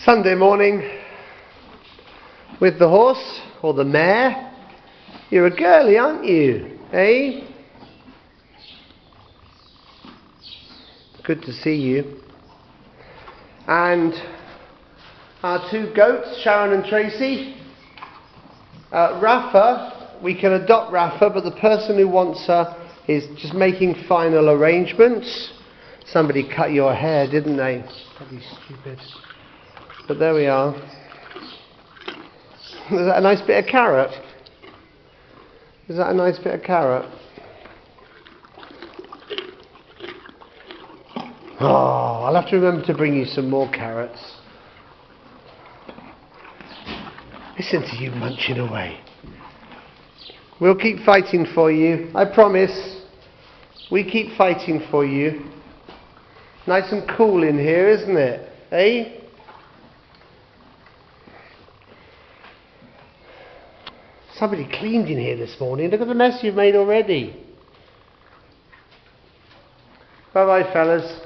Sunday morning with the horse, or the mare. You're a girly, aren't you? Eh? Good to see you. And our two goats, Sharon and Tracy. Rafa, we can adopt Rafa, but the person who wants her is just making final arrangements. Somebody cut your hair, didn't they? That'd be stupid. But there we are. Is that a nice bit of carrot? Is that a nice bit of carrot? Oh, I'll have to remember to bring you some more carrots. Listen to you munching away. We'll keep fighting for you. I promise. We keep fighting for you. Nice and cool in here, isn't it? Eh? Somebody cleaned in here this morning. Look at the mess you've made already. Bye-bye, fellas.